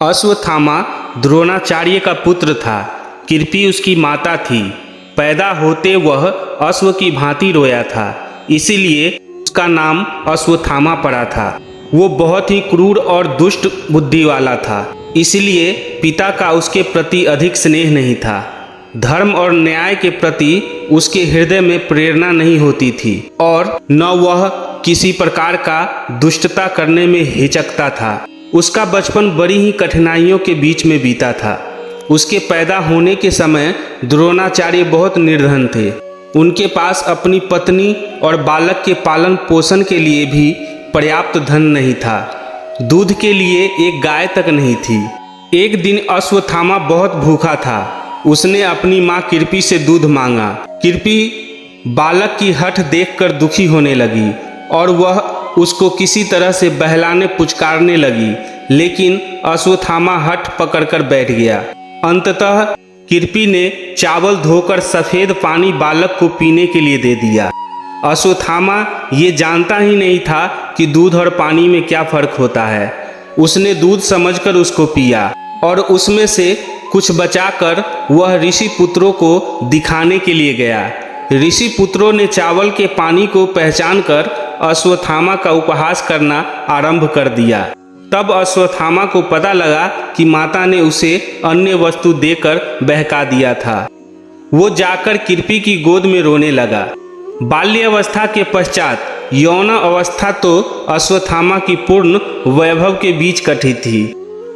अश्वत्थामा द्रोणाचार्य का पुत्र था। कृपि उसकी माता थी। पैदा होते वह अश्व की भांति रोया था, इसीलिए उसका नाम अश्वत्थामा पड़ा था। वो बहुत ही क्रूर और दुष्ट बुद्धि वाला था, इसलिए पिता का उसके प्रति अधिक स्नेह नहीं था। धर्म और न्याय के प्रति उसके हृदय में प्रेरणा नहीं होती थी और न वह किसी प्रकार का दुष्टता करने में हिचकता था। उसका बचपन बड़ी ही कठिनाइयों के बीच में बीता था। उसके पैदा होने के समय द्रोणाचार्य बहुत निर्धन थे। उनके पास अपनी पत्नी और बालक के पालन पोषण के लिए भी पर्याप्त धन नहीं था। दूध के लिए एक गाय तक नहीं थी। एक दिन अश्वत्थामा बहुत भूखा था। उसने अपनी माँ कृपि से दूध मांगा। कृपि बालक की हठ देखकर दुखी होने लगी और वह उसको किसी तरह से बहलाने पुचकारने लगी, लेकिन अश्वत्थामा हठ पकड़कर बैठ गया। अंततः कृपि ने चावल धोकर सफ़ेद पानी बालक को पीने के लिए दे दिया। अश्वत्थामा ये जानता ही नहीं था कि दूध और पानी में क्या फ़र्क होता है। उसने दूध समझकर उसको पिया और उसमें से कुछ बचाकर वह ऋषि पुत्रों को दिखाने के लिए गया। ऋषि पुत्रों ने चावल के पानी को पहचानकर अश्वत्थामा का उपहास करना आरंभ कर दिया। तब अश्वत्थामा को पता लगा कि माता ने उसे अन्य वस्तु देकर बहका दिया था। वो जाकर कृपि की गोद में रोने लगा। बाल्यावस्था के पश्चात यौन अवस्था तो अश्वत्थामा की पूर्ण वैभव के बीच कटी थी।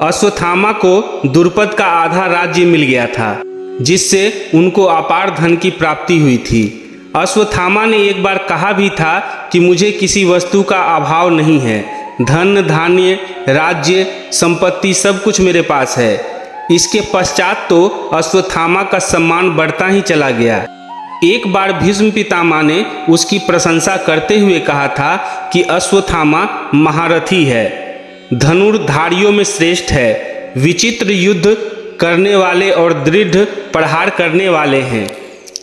अश्वत्थामा को द्रुपद का आधा राज्य मिल गया था, जिससे उनको अपार धन की प्राप्ति हुई थी। अश्वत्थामा ने एक बार कहा भी था कि मुझे किसी वस्तु का अभाव नहीं है। धन धान्य राज्य संपत्ति सब कुछ मेरे पास है। इसके पश्चात तो अश्वत्थामा का सम्मान बढ़ता ही चला गया। एक बार भीष्म पितामह ने उसकी प्रशंसा करते हुए कहा था कि अश्वत्थामा महारथी है, धनुर्धारियों में श्रेष्ठ है, विचित्र युद्ध करने वाले और दृढ़ प्रहार करने वाले हैं।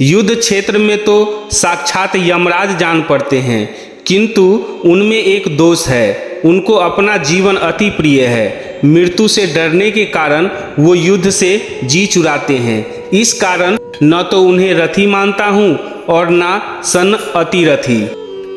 युद्ध क्षेत्र में तो साक्षात यमराज जान पड़ते हैं, किंतु उनमें एक दोष है, उनको अपना जीवन अति प्रिय है। मृत्यु से डरने के कारण वो युद्ध से जी चुराते हैं। इस कारण न तो उन्हें रथी मानता हूँ और न सन अतिरथी।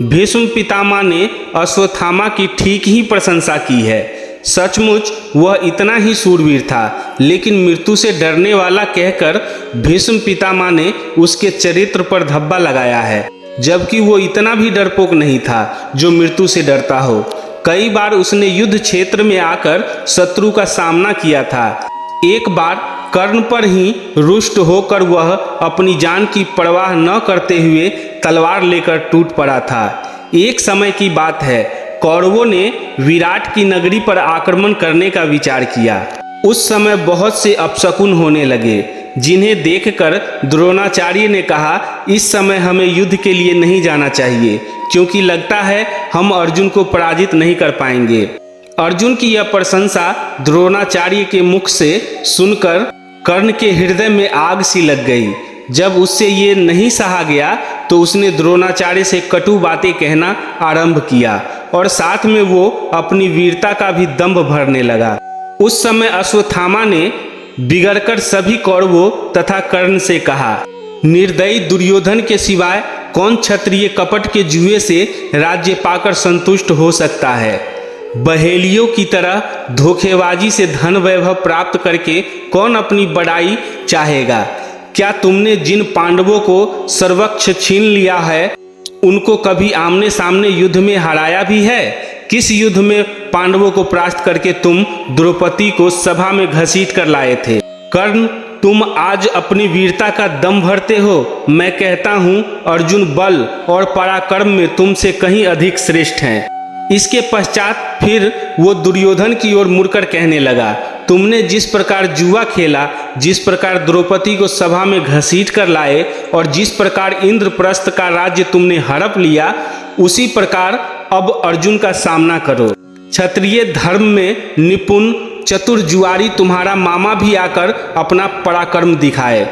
भीष्म पितामह ने अश्वत्थामा की ठीक ही प्रशंसा की है। सचमुच वह इतना ही शूरवीर था, लेकिन मृत्यु से डरने वाला कहकर भीष्म पितामह ने उसके चरित्र पर धब्बा लगाया है, जबकि वो इतना भी डरपोक नहीं था जो मृत्यु से डरता हो। कई बार उसने युद्ध क्षेत्र में आकर शत्रु का सामना किया था। एक बार कर्ण पर ही रुष्ट होकर वह अपनी जान की परवाह न करते हुए तलवार लेकर टूट पड़ा था। एक समय की बात है, कौरवों ने विराट की नगरी पर आक्रमण करने का विचार किया। उस समय बहुत से अपशकुन होने लगे, जिन्हें देखकर द्रोणाचार्य ने कहा, इस समय हमें युद्ध के लिए नहीं जाना चाहिए, क्योंकि लगता है हम अर्जुन को पराजित नहीं कर पाएंगे। अर्जुन की यह प्रशंसा द्रोणाचार्य के मुख से सुनकर कर्ण के हृदय में आग सी लग गई। जब उससे ये नहीं सहा गया तो उसने द्रोणाचार्य से कटु बातें कहना आरंभ किया और साथ में वो अपनी वीरता का भी दंभ भरने लगा। उस समय अश्वत्थामा ने बिगड़कर सभी कौरवों तथा कर्ण से कहा, निर्दयी दुर्योधन के सिवाय कौन क्षत्रिय कपट के जुए से राज्य पाकर संतुष्ट हो सकता है? बहेलियों की तरह धोखेबाजी से धन वैभव प्राप्त करके कौन अपनी बड़ाई चाहेगा? क्या तुमने जिन पांडवों को सर्वक्ष छीन लिया है, उनको कभी आमने सामने युद्ध में हराया भी है? किस युद्ध में पांडवों को परास्त करके तुम द्रौपदी को सभा में घसीट कर लाए थे? कर्ण, तुम आज अपनी वीरता का दम भरते हो। मैं कहता हूँ अर्जुन बल और पराक्रम में तुमसे कहीं अधिक श्रेष्ठ हैं। इसके पश्चात फिर वो दुर्योधन की ओर मुड़कर कहने लगा, तुमने जिस प्रकार जुआ खेला, जिस प्रकार द्रौपदी को सभा में घसीट कर लाए और जिस प्रकार इंद्रप्रस्थ का राज्य तुमने हड़प लिया, उसी प्रकार अब अर्जुन का सामना करो। क्षत्रिय धर्म में निपुण चतुर जुआरी तुम्हारा मामा भी आकर अपना पराक्रम दिखाए।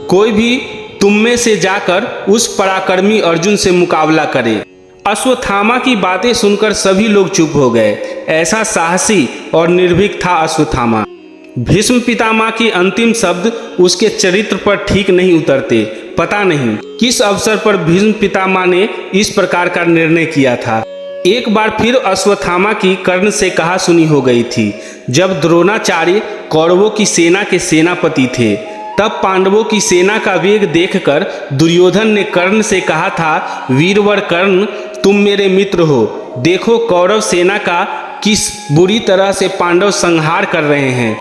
कोई भी तुम में से जाकर उस पराक्रमी अर्जुन से मुकाबला करे। अश्वत्थामा की बातें सुनकर सभी लोग चुप हो गए। ऐसा साहसी और निर्भीक था अश्वत्थामा। भीष्म पितामह के अंतिम शब्द उसके चरित्र पर ठीक नहीं उतरते। पता नहीं किस अवसर पर भीष्म पितामह ने इस प्रकार का निर्णय किया था। एक बार फिर अश्वत्थामा की कर्ण से कहा सुनी हो गई थी। जब द्रोणाचार्य कौरवों की सेना के सेनापति थे, तब पांडवों की सेना का वेग देखकर दुर्योधन ने कर्ण से कहा था, वीरवर कर्ण, तुम मेरे मित्र हो, देखो कौरव सेना का किस बुरी तरह से पांडव संहार कर रहे हैं।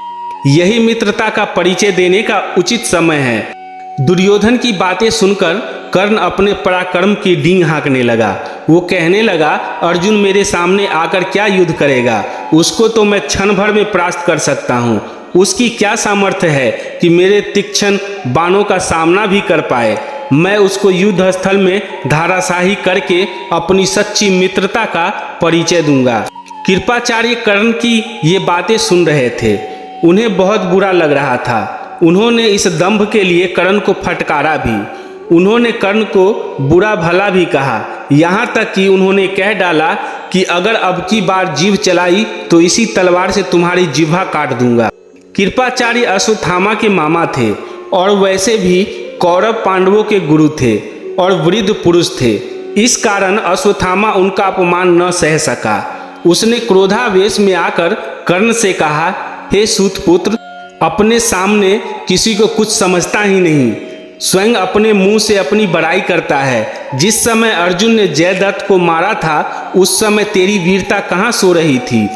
यही मित्रता का परिचय देने का उचित समय है। दुर्योधन की बातें सुनकर कर्ण अपने पराक्रम की डींग हाँकने लगा। वो कहने लगा, अर्जुन मेरे सामने आकर क्या युद्ध करेगा, उसको तो मैं क्षण भर में परास्त कर सकता हूँ। उसकी क्या सामर्थ्य है कि मेरे तीक्ष्ण बाणों का सामना भी कर पाए। मैं उसको युद्ध स्थल में धाराशाही करके अपनी सच्ची मित्रता का परिचय दूंगा। कृपाचार्य कर्ण की ये बातें सुन रहे थे। उन्हें बहुत बुरा लग रहा था। उन्होंने इस दंभ के लिए कर्ण को फटकारा भी। उन्होंने कर्ण को बुरा भला भी कहा, यहाँ तक कि उन्होंने कह डाला कि अगर अब की बार जीभ चलाई तो इसी तलवार से तुम्हारी जिह्वा काट दूंगा। कृपाचार्य अश्वत्थामा के मामा थे और वैसे भी कौरव पांडवों के गुरु थे और वृद्ध पुरुष थे। इस कारण अश्वत्थामा उनका अपमान न सह सका। उसने क्रोधावेश में आकर कर्ण से कहा, हे सूतपुत्र, अपने सामने किसी को कुछ समझता ही नहीं, स्वयं अपने मुंह से अपनी बड़ाई करता है। जिस समय अर्जुन ने जयद्रथ को मारा था, उस समय तेरी वीरता कहाँ सो रही थी।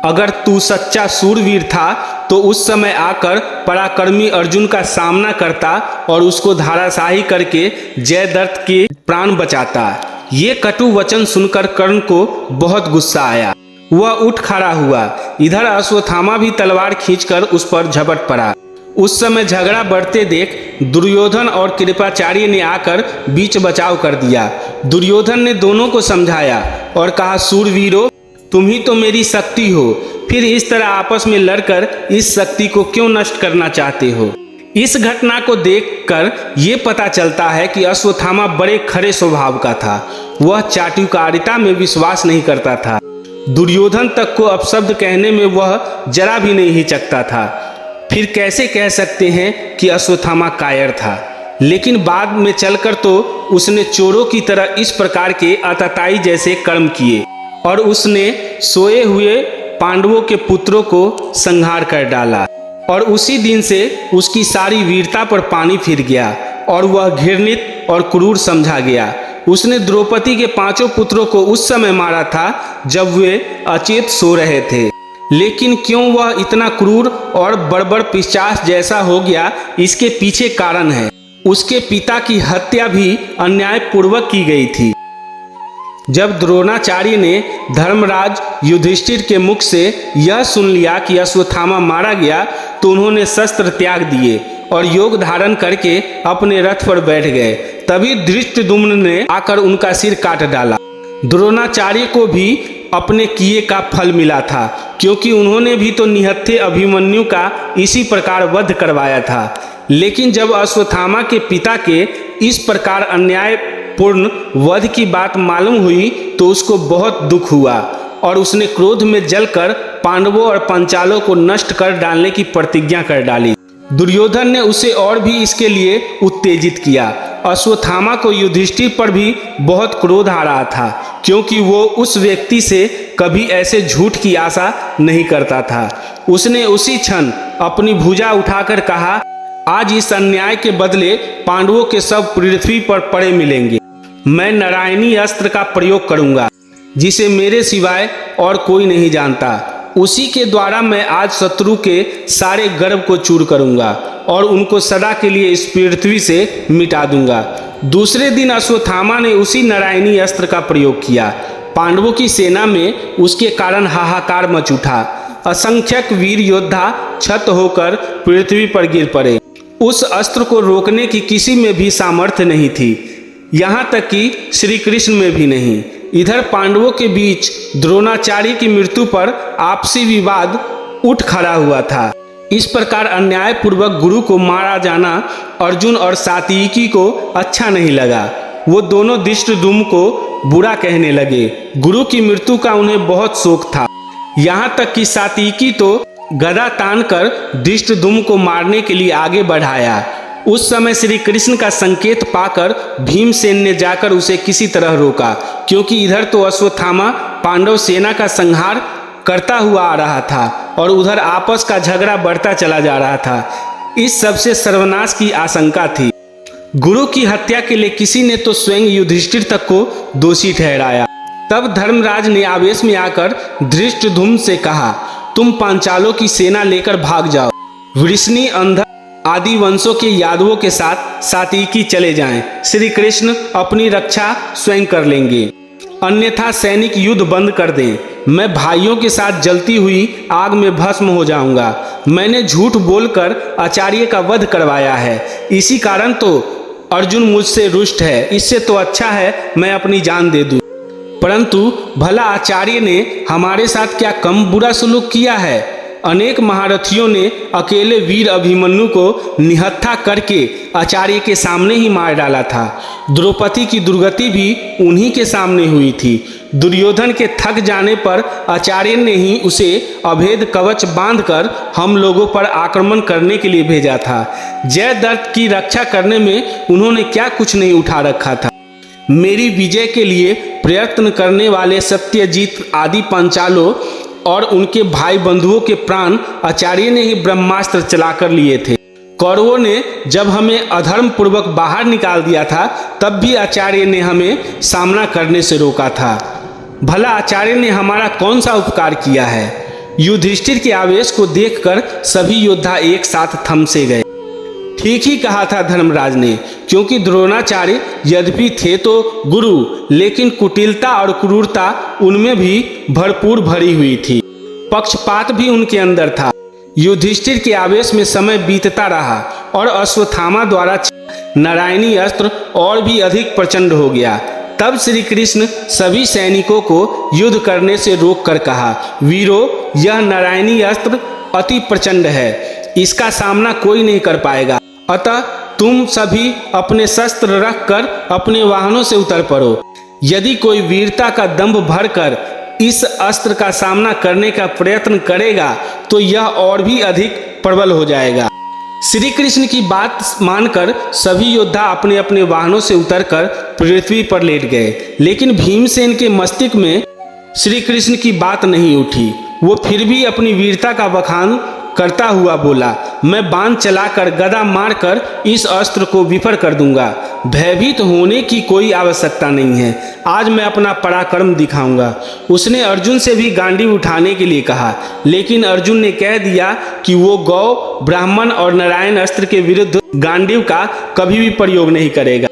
अगर तू सच्चा सूरवीर था तो उस समय आकर पराक्रमी अर्जुन का सामना करता और उसको धाराशाही करके जयद्रथ के प्राण बचाता। ये कटु वचन सुनकर कर्ण को बहुत गुस्सा आया। वह उठ खड़ा हुआ। इधर अश्वत्थामा भी तलवार खींचकर उस पर झपट पड़ा। उस समय झगड़ा बढ़ते देख दुर्योधन और कृपाचार्य ने आकर बीच बचाव कर दिया। दुर्योधन ने दोनों को समझाया और कहा, सूरवीरों, तुम ही तो मेरी शक्ति हो, फिर इस तरह आपस में लड़कर इस शक्ति को क्यों नष्ट करना चाहते हो। इस घटना को देखकर ये पता चलता है कि अश्वत्थामा बड़े खरे स्वभाव का था। वह चाटुकारिता में विश्वास नहीं करता था। दुर्योधन तक को अपशब्द कहने में वह जरा भी नहीं हिचकता था। फिर कैसे कह सकते हैं कि अश्वत्थामा कायर था। लेकिन बाद में चलकर तो उसने चोरों की तरह इस प्रकार के आतताई जैसे कर्म किए और उसने सोए हुए पांडवों के पुत्रों को संहार कर डाला। और उसी दिन से उसकी सारी वीरता पर पानी फिर गया और वह घृणित और क्रूर समझा गया। उसने द्रौपदी के 5 पुत्रों को उस समय मारा था जब वे अचेत सो रहे थे। लेकिन क्यों वह इतना क्रूर और बड़बड़ पिशाच जैसा हो गया, इसके पीछे कारण है। उसके पिता की हत्या भी अन्यायपूर्वक की गई थी। जब द्रोणाचार्य ने धर्मराज युधिष्ठिर के मुख से यह सुन लिया कि अश्वत्थामा मारा गया, तो उन्होंने शस्त्र त्याग दिए और योग धारण करके अपने रथ पर बैठ गए। तभी धृष्टद्युम्न ने आकर उनका सिर काट डाला। द्रोणाचार्य को भी अपने किए का फल मिला था, क्योंकि उन्होंने भी तो निहत्थे अभिमन्यु का इसी प्रकार वध करवाया था। लेकिन जब अश्वत्थामा के पिता के इस प्रकार अन्यायपूर्ण वध की बात मालूम हुई तो उसको बहुत दुख हुआ और उसने क्रोध में जलकर पांडवों और पंचालों को नष्ट कर डालने की प्रतिज्ञा कर डाली। दुर्योधन ने उसे और भी इसके लिए उत्तेजित किया। अश्वत्थामा को युधिष्ठिर पर भी बहुत क्रोध आ रहा था, क्योंकि वो उस व्यक्ति से कभी ऐसे झूठ की आशा नहीं करता था। उसने उसी क्षण अपनी भुजा उठाकर कहा, आज इस अन्याय के बदले पांडवों के सब पृथ्वी पर पड़े मिलेंगे। मैं नारायणी अस्त्र का प्रयोग करूंगा, जिसे मेरे सिवाय और कोई नहीं जानता। उसी के द्वारा मैं आज शत्रु के सारे गर्व को चूर करूंगा और उनको सदा के लिए इस पृथ्वी से मिटा दूंगा। दूसरे दिन अश्वत्थामा ने उसी नारायणी अस्त्र का प्रयोग किया। पांडवों की सेना में उसके कारण हाहाकार मच उठा। असंख्यक वीर योद्धा छत होकर पृथ्वी पर गिर पड़े। उस अस्त्र को रोकने की किसी में भी सामर्थ्य नहीं थी, यहाँ तक कि श्री कृष्ण में भी नहीं। इधर पांडवों के बीच द्रोणाचार्य की मृत्यु पर आपसी विवाद उठ खड़ा हुआ था। इस प्रकार अन्यायपूर्वक गुरु को मारा जाना अर्जुन और सात्विकी को अच्छा नहीं लगा। वो दोनों धृष्टद्युम्न को बुरा कहने लगे। गुरु की मृत्यु का उन्हें बहुत शोक था। यहाँ तक कि सात्विकी तो गदा तानकर धृष्टद्युम्न को मारने के लिए आगे बढ़ाया। उस समय श्री कृष्ण का संकेत पाकर भीमसेन ने जाकर उसे किसी तरह रोका, क्योंकि इधर तो अश्वत्थामा पांडव सेना का संहार करता हुआ आ रहा था और उधर आपस का झगड़ा बढ़ता चला जा रहा था। इस सबसे सर्वनाश की आशंका थी। गुरु की हत्या के लिए किसी ने तो स्वयं युधिष्ठिर तक को दोषी ठहराया। तब धर्मराज ने आवेश में आकर धृष्टद्युम्न से कहा, तुम पांचालों की सेना लेकर भाग जाओ, वृष्णि, अंधक आदि वंशों के यादवों के साथ सात्विकी चले जाएं। श्री कृष्ण अपनी रक्षा स्वयं कर लेंगे, अन्यथा सैनिक युद्ध बंद कर दें। मैं भाइयों के साथ जलती हुई आग में भस्म हो जाऊंगा। मैंने झूठ बोलकर आचार्य का वध करवाया है, इसी कारण तो अर्जुन मुझसे रुष्ट है। इससे तो अच्छा है मैं अपनी जान दे दूं। परंतु भला आचार्य ने हमारे साथ क्या कम बुरा सलूक किया है? अनेक महारथियों ने अकेले वीर अभिमन्यु को निहत्था करके आचार्य के सामने ही मार डाला था। द्रौपदी की दुर्गति भी उन्हीं के सामने हुई थी। दुर्योधन के थक जाने पर आचार्य ने ही उसे अभेद कवच बांधकर हम लोगों पर आक्रमण करने के लिए भेजा था। जयद्रथ की रक्षा करने में उन्होंने क्या कुछ नहीं उठा रखा था। मेरी विजय के लिए प्रयत्न करने वाले सत्यजीत आदि पांचालों और उनके भाई बंधुओं के प्राण आचार्य ने ही ब्रह्मास्त्र चलाकर लिए थे। कौरवों ने जब हमें अधर्म पूर्वक बाहर निकाल दिया था, तब भी आचार्य ने हमें सामना करने से रोका था। भला आचार्य ने हमारा कौन सा उपकार किया है? युधिष्ठिर के आवेश को देखकर सभी योद्धा एक साथ थम से गए। ठीक ही कहा था धर्मराज ने, क्योंकि द्रोणाचार्य यद्यपि थे तो गुरु, लेकिन कुटिलता और क्रूरता उनमें भी भरपूर भरी हुई थी। पक्षपात भी उनके अंदर था। युधिष्ठिर के आवेश में समय बीतता रहा और अश्वत्थामा द्वारा नारायणी अस्त्र और भी अधिक प्रचंड हो गया। तब श्री कृष्ण सभी सैनिकों को युद्ध करने से रोककर कहा, वीरों, यह नारायणी अस्त्र अति प्रचंड है, इसका सामना कोई नहीं कर पाएगा। अतः तुम सभी अपने शस्त्र रखकर अपने वाहनों से उतर पड़ो। यदि कोई वीरता का दंभ भरकर इस अस्त्र का सामना करने का प्रयत्न करेगा तो यह और भी अधिक प्रबल हो जाएगा। श्री कृष्ण की बात मानकर सभी योद्धा अपने अपने वाहनों से उतरकर पृथ्वी पर लेट गए, लेकिन भीमसेन के मस्तिष्क में श्री कृष्ण की बात नहीं उठी। वो फिर भी अपनी वीरता का बखान करता हुआ बोला, मैं बाण चलाकर गदा मारकर इस अस्त्र को विफल कर दूंगा। भयभीत होने की कोई आवश्यकता नहीं है, आज मैं अपना पराक्रम दिखाऊंगा। उसने अर्जुन से भी गांडीव उठाने के लिए कहा, लेकिन अर्जुन ने कह दिया कि वो गौ, ब्राह्मण और नारायण अस्त्र के विरुद्ध गांडीव का कभी भी प्रयोग नहीं करेगा।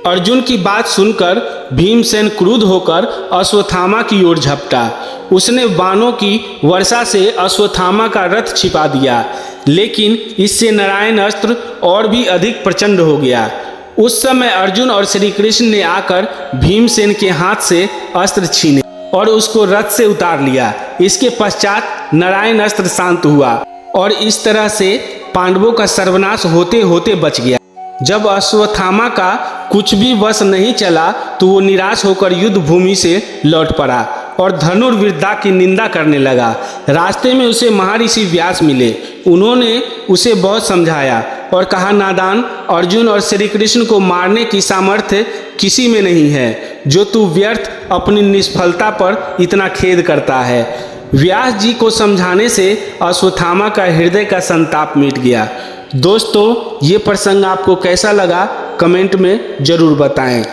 अर्जुन की बात सुनकर भीमसेन क्रुद्ध होकर अश्वत्थामा की ओर झपटा। उसने बाणों की वर्षा से अश्वत्थामा का रथ छिपा दिया, लेकिन इससे नारायण अस्त्र और भी अधिक प्रचंड हो गया। उस समय अर्जुन और श्री कृष्ण ने आकर भीमसेन के हाथ से अस्त्र छीने और उसको रथ से उतार लिया। इसके पश्चात नारायण अस्त्र शांत हुआ और इस तरह से पांडवों का सर्वनाश होते होते बच गया। जब अश्वत्थामा का कुछ भी वश नहीं चला तो वो निराश होकर युद्ध भूमि से लौट पड़ा और धनुर्विद्या की निंदा करने लगा। रास्ते में उसे महर्षि व्यास मिले। उन्होंने उसे बहुत समझाया और कहा, नादान, अर्जुन और श्री कृष्ण को मारने की सामर्थ्य किसी में नहीं है, जो तू व्यर्थ अपनी निष्फलता पर इतना खेद करता है। व्यास जी को समझाने से अश्वत्थामा का हृदय का संताप मिट गया। दोस्तों, ये प्रसंग आपको कैसा लगा कमेंट में जरूर बताएं।